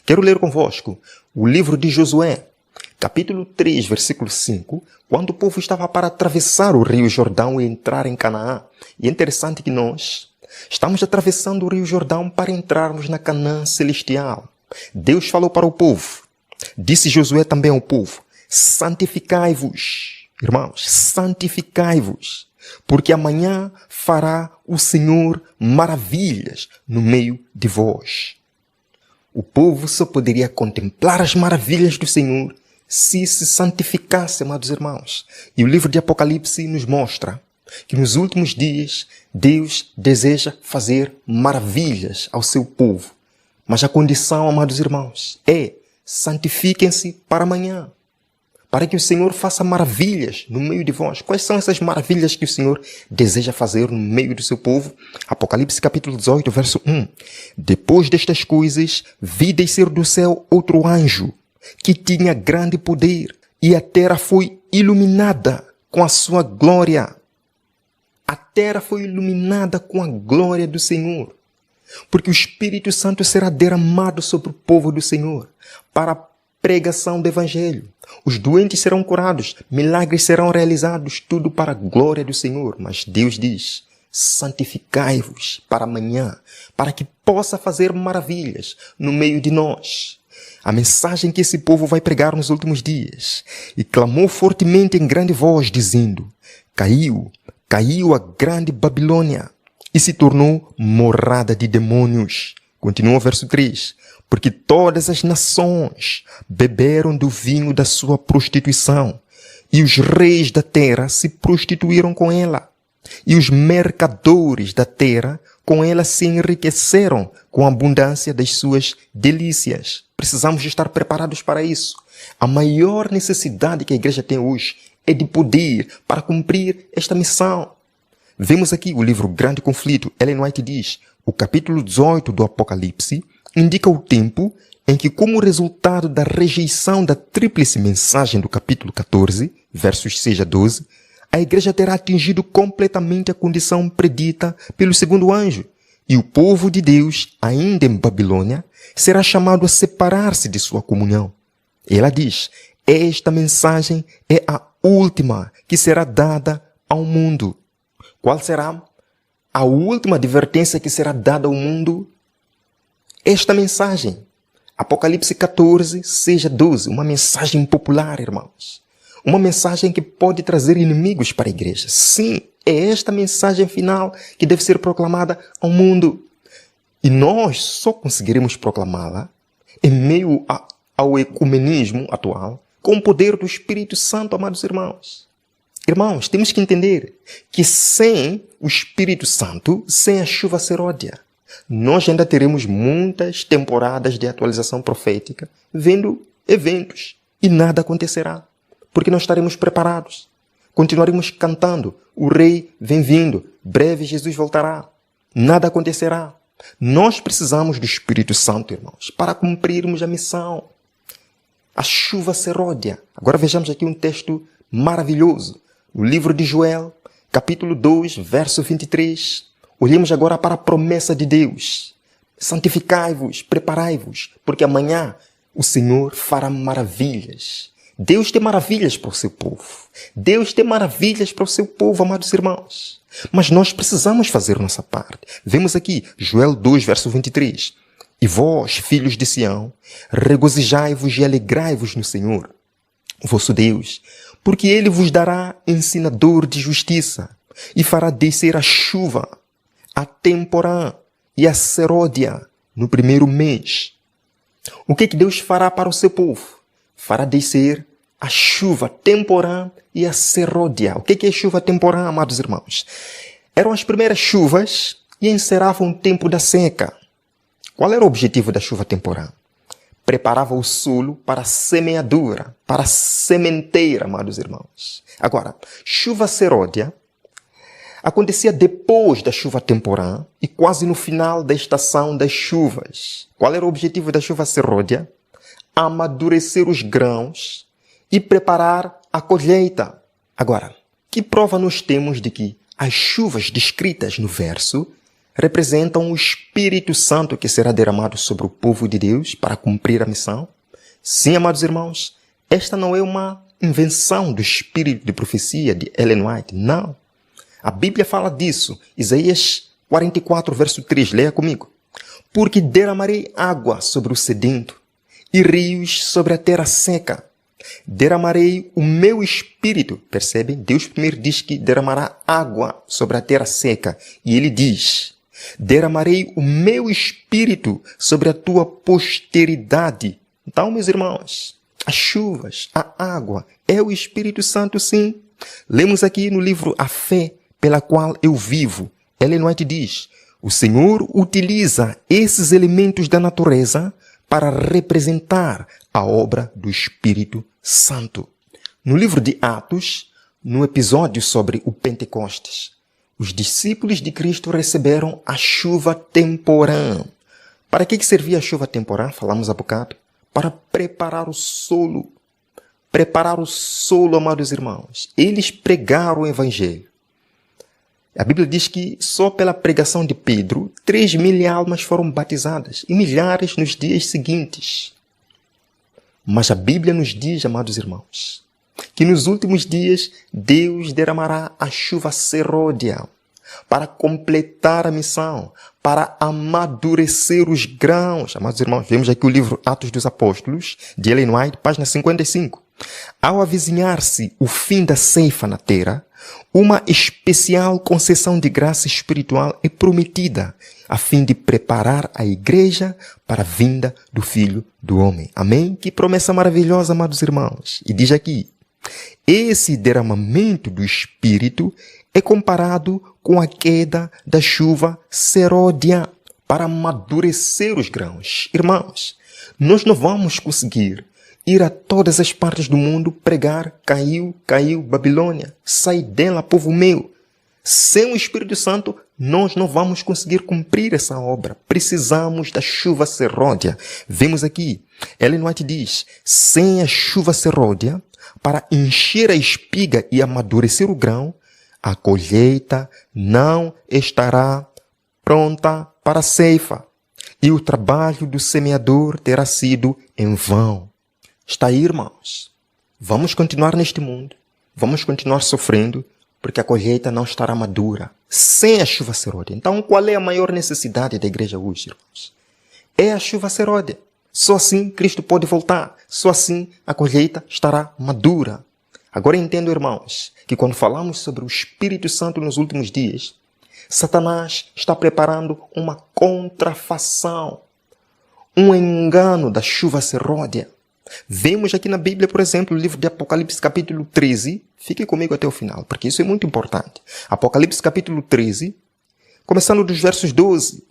Quero ler convosco o livro de Josué, capítulo 3, versículo 5, quando o povo estava para atravessar o rio Jordão e entrar em Canaã. E é interessante que nós estamos atravessando o rio Jordão para entrarmos na Canaã celestial. Deus falou para o povo, disse Josué também ao povo, santificai-vos, irmãos, santificai-vos, porque amanhã fará o Senhor maravilhas no meio de vós. O povo só poderia contemplar as maravilhas do Senhor se santificasse, amados irmãos. E o livro de Apocalipse nos mostra que nos últimos dias Deus deseja fazer maravilhas ao seu povo. Mas a condição, amados irmãos, é santifiquem-se para amanhã, para que o Senhor faça maravilhas no meio de vós. Quais são essas maravilhas que o Senhor deseja fazer no meio do seu povo? Apocalipse capítulo 18, verso 1. Depois destas coisas, vi descer do céu outro anjo, que tinha grande poder, e a terra foi iluminada com a sua glória. A terra foi iluminada com a glória do Senhor, porque o Espírito Santo será derramado sobre o povo do Senhor, para a pregação do Evangelho. Os doentes serão curados, milagres serão realizados, tudo para a glória do Senhor. Mas Deus diz, santificai-vos para amanhã, para que possa fazer maravilhas no meio de nós. A mensagem que esse povo vai pregar nos últimos dias. E clamou fortemente em grande voz, dizendo, caiu a grande Babilônia e se tornou morada de demônios. Continua o verso 3. Porque todas as nações beberam do vinho da sua prostituição, e os reis da terra se prostituíram com ela, e os mercadores da terra com ela se enriqueceram com a abundância das suas delícias. Precisamos estar preparados para isso. A maior necessidade que a igreja tem hoje é de poder para cumprir esta missão. Vemos aqui o livro Grande Conflito. Ellen White diz, o capítulo 18 do Apocalipse indica o tempo em que, como resultado da rejeição da tríplice mensagem do capítulo 14, versos 6 a 12, a igreja terá atingido completamente a condição predita pelo segundo anjo, e o povo de Deus, ainda em Babilônia, será chamado a separar-se de sua comunhão. Ela diz, esta mensagem é a última que será dada ao mundo. Qual será a última advertência que será dada ao mundo? Esta mensagem, Apocalipse 14, 6 a 12, uma mensagem popular, irmãos. Uma mensagem que pode trazer inimigos para a igreja. Sim, é esta mensagem final que deve ser proclamada ao mundo. E nós só conseguiremos proclamá-la em meio ao ecumenismo atual, com o poder do Espírito Santo, amados irmãos. Irmãos, temos que entender que sem o Espírito Santo, sem a chuva seródia, nós ainda teremos muitas temporadas de atualização profética, vendo eventos, e nada acontecerá, porque não estaremos preparados. Continuaremos cantando, o Rei vem vindo, breve Jesus voltará. Nada acontecerá. Nós precisamos do Espírito Santo, irmãos, para cumprirmos a missão. A chuva seródia. Agora vejamos aqui um texto maravilhoso. O livro de Joel, capítulo 2, verso 23. Olhemos agora para a promessa de Deus. Santificai-vos, preparai-vos, porque amanhã o Senhor fará maravilhas. Deus tem maravilhas para o seu povo. Deus tem maravilhas para o seu povo, amados irmãos. Mas nós precisamos fazer nossa parte. Vemos aqui, Joel 2, verso 23. E vós, filhos de Sião, regozijai-vos e alegrai-vos no Senhor, vosso Deus, porque Ele vos dará ensinador de justiça e fará descer a chuva, a temporã e a seródia no primeiro mês. O que Deus fará para o seu povo? Fará descer a chuva, temporã e a seródia. O que é chuva temporã, amados irmãos? Eram as primeiras chuvas e encerravam o tempo da seca. Qual era o objetivo da chuva temporã? Preparava o solo para a semeadura, para a sementeira, amados irmãos. Agora, chuva seródia acontecia depois da chuva temporã e quase no final da estação das chuvas. Qual era o objetivo da chuva seródia? Amadurecer os grãos e preparar a colheita. Agora, que prova nós temos de que as chuvas descritas no verso representam o Espírito Santo que será derramado sobre o povo de Deus para cumprir a missão? Sim, amados irmãos, esta não é uma invenção do espírito de profecia de Ellen White, não. A Bíblia fala disso. Isaías 44, verso 3, leia comigo. Porque derramarei água sobre o sedento e rios sobre a terra seca. Derramarei o meu espírito. Percebem? Deus primeiro diz que derramará água sobre a terra seca. E ele diz, derramarei o meu espírito sobre a tua posteridade. Então, meus irmãos, as chuvas, a água, é o Espírito Santo, sim. Lemos aqui no livro A Fé pela qual eu vivo. Ellen White diz, o Senhor utiliza esses elementos da natureza para representar a obra do Espírito Santo. No livro de Atos, no episódio sobre o Pentecostes, os discípulos de Cristo receberam a chuva temporã. Para que servia a chuva temporã? Falamos há bocado. Para preparar o solo. Preparar o solo, amados irmãos. Eles pregaram o Evangelho. A Bíblia diz que só pela pregação de Pedro, 3.000 almas foram batizadas e milhares nos dias seguintes. Mas a Bíblia nos diz, amados irmãos, que nos últimos dias Deus derramará a chuva seródia para completar a missão, para amadurecer os grãos. Amados irmãos, vemos aqui o livro Atos dos Apóstolos, de Ellen White, página 55. Ao avizinhar-se o fim da ceifa na terra, uma especial concessão de graça espiritual é prometida, a fim de preparar a igreja para a vinda do Filho do Homem. Amém? Que promessa maravilhosa, amados irmãos. E diz aqui, esse derramamento do Espírito é comparado com a queda da chuva seródia para amadurecer os grãos. Irmãos, nós não vamos conseguir ir a todas as partes do mundo pregar, caiu, Babilônia, sai dela, povo meu. Sem o Espírito Santo, nós não vamos conseguir cumprir essa obra. Precisamos da chuva seródia. Vemos aqui, Ellen White diz, sem a chuva seródia, para encher a espiga e amadurecer o grão, a colheita não estará pronta para a ceifa, e o trabalho do semeador terá sido em vão. Está aí, irmãos. Vamos continuar neste mundo. Vamos continuar sofrendo, porque a colheita não estará madura, sem a chuva seródia. Então, qual é a maior necessidade da igreja hoje, irmãos? É a chuva seródia. Só assim Cristo pode voltar. Só assim a colheita estará madura. Agora entendo, irmãos, que quando falamos sobre o Espírito Santo nos últimos dias, Satanás está preparando uma contrafação, um engano da chuva seródia. Vemos aqui na Bíblia, por exemplo, o livro de Apocalipse, capítulo 13. Fique comigo até o final, porque isso é muito importante. Apocalipse, capítulo 13, começando dos versos 12.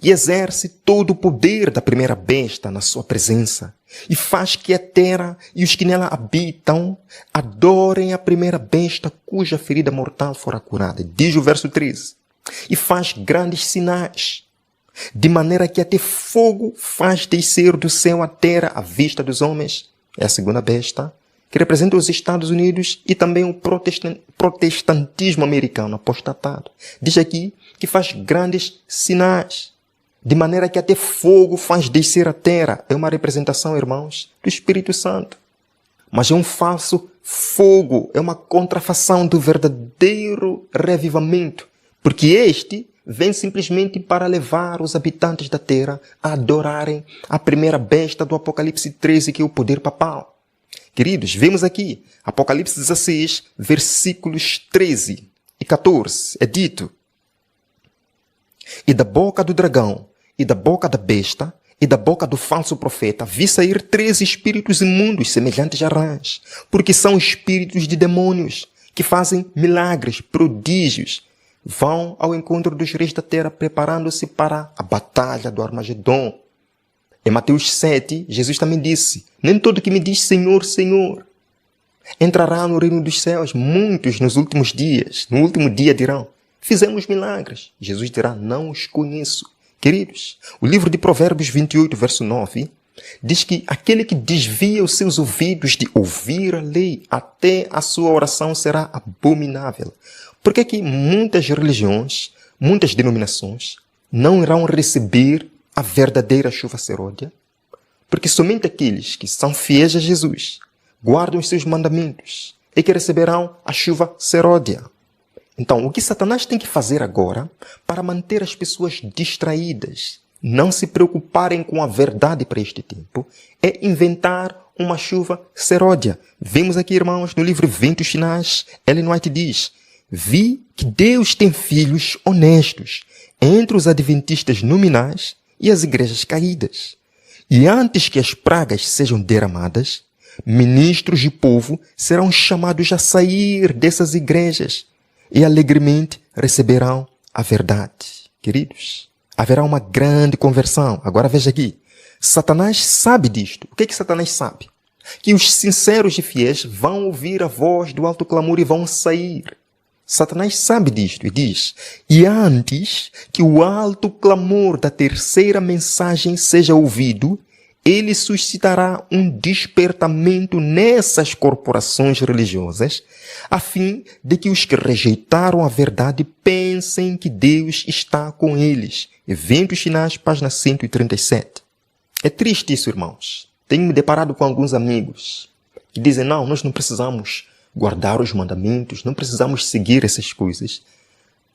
E exerce todo o poder da primeira besta na sua presença, e faz que a terra e os que nela habitam adorem a primeira besta cuja ferida mortal fora curada. Diz o verso 13. E faz grandes sinais, de maneira que até fogo faz descer do céu à terra à vista dos homens. É a segunda besta, que representa os Estados Unidos e também o protestantismo americano apostatado. Diz aqui que faz grandes sinais, de maneira que até fogo faz descer a terra. É uma representação, irmãos, do Espírito Santo. Mas é um falso fogo, é uma contrafação do verdadeiro revivamento, porque este vem simplesmente para levar os habitantes da terra a adorarem a primeira besta do Apocalipse 13, que é o poder papal. Queridos, vemos aqui, Apocalipse 16, versículos 13 e 14, é dito: e da boca do dragão, e da boca da besta, e da boca do falso profeta, vi sair 3 espíritos imundos semelhantes a rãs, porque são espíritos de demônios, que fazem milagres, prodígios, vão ao encontro dos reis da terra, preparando-se para a batalha do Armagedon. Em Mateus 7, Jesus também disse: nem todo que me diz Senhor, Senhor, entrará no reino dos céus. Muitos nos últimos dias, no último dia dirão: fizemos milagres. Jesus dirá: não os conheço. Queridos, o livro de Provérbios 28, verso 9, diz que aquele que desvia os seus ouvidos de ouvir a lei, até a sua oração será abominável. Por que que muitas religiões muitas denominações não irão receber a verdadeira chuva seródia, porque somente aqueles que são fiéis a Jesus, guardam os seus mandamentos, é que receberão a chuva seródia. Então, o que Satanás tem que fazer agora para manter as pessoas distraídas, não se preocuparem com a verdade para este tempo, é inventar uma chuva seródia. Vemos aqui, irmãos, no livro Ventos Finais, Ellen White diz: vi que Deus tem filhos honestos entre os adventistas nominais e as igrejas caídas. E antes que as pragas sejam derramadas, ministros de povo serão chamados a sair dessas igrejas e alegremente receberão a verdade. Queridos, haverá uma grande conversão. Agora veja aqui. Satanás sabe disto. O que é que Satanás sabe? Que os sinceros e fiéis vão ouvir a voz do alto clamor e vão sair. Satanás sabe disto e diz: e antes que o alto clamor da terceira mensagem seja ouvido, ele suscitará um despertamento nessas corporações religiosas, a fim de que os que rejeitaram a verdade pensem que Deus está com eles. Eventos Finais, página 137. É triste isso, irmãos. Tenho me deparado com alguns amigos que dizem: não, nós não precisamos guardar os mandamentos, não precisamos seguir essas coisas.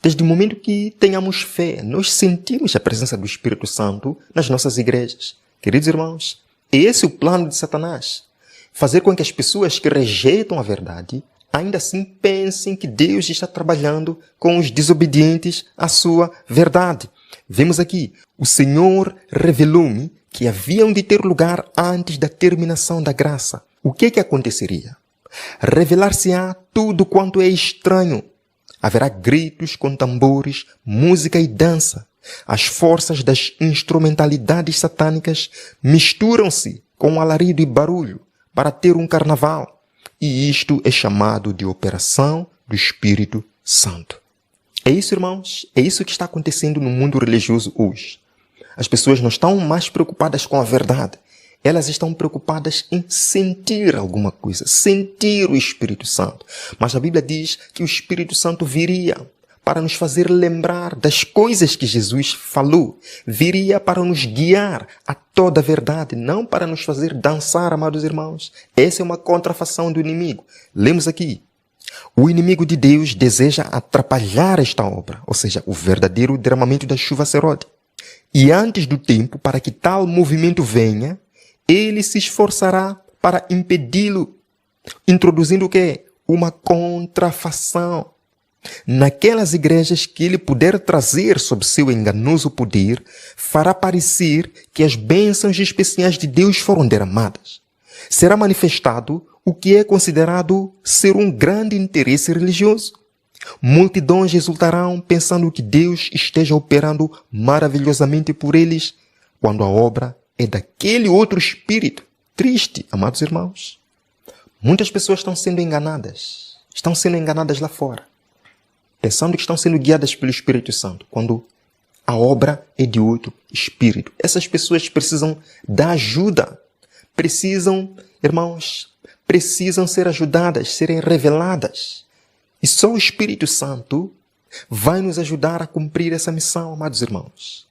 Desde o momento que tenhamos fé, nós sentimos a presença do Espírito Santo nas nossas igrejas. Queridos irmãos, esse é o plano de Satanás. Fazer com que as pessoas que rejeitam a verdade ainda assim pensem que Deus está trabalhando com os desobedientes à sua verdade. Vemos aqui: o Senhor revelou-me que haviam de ter lugar antes da terminação da graça. O que aconteceria? Revelar-se-á tudo quanto é estranho. Haverá gritos com tambores, música e dança. As forças das instrumentalidades satânicas misturam-se com alarido e barulho para ter um carnaval. E isto é chamado de operação do Espírito Santo. É isso, irmãos? É isso que está acontecendo no mundo religioso hoje. As pessoas não estão mais preocupadas com a verdade. Elas estão preocupadas em sentir alguma coisa, sentir o Espírito Santo. Mas a Bíblia diz que o Espírito Santo viria para nos fazer lembrar das coisas que Jesus falou. Viria para nos guiar a toda a verdade, não para nos fazer dançar, amados irmãos. Essa é uma contrafação do inimigo. Lemos aqui: o inimigo de Deus deseja atrapalhar esta obra, ou seja, o verdadeiro derramamento da chuva seródia. E antes do tempo, para que tal movimento venha, ele se esforçará para impedi-lo, introduzindo o quê? Uma contrafação. Naquelas igrejas que ele puder trazer sob seu enganoso poder, fará parecer que as bênçãos especiais de Deus foram derramadas. Será manifestado o que é considerado ser um grande interesse religioso. Multidões exultarão pensando que Deus esteja operando maravilhosamente por eles, quando a obra é daquele outro espírito. Triste, amados irmãos. Muitas pessoas estão sendo enganadas lá fora, pensando que estão sendo guiadas pelo Espírito Santo, quando a obra é de outro espírito. Essas pessoas precisam da ajuda. Irmãos, precisam ser ajudadas, serem reveladas. E só o Espírito Santo vai nos ajudar a cumprir essa missão, amados irmãos.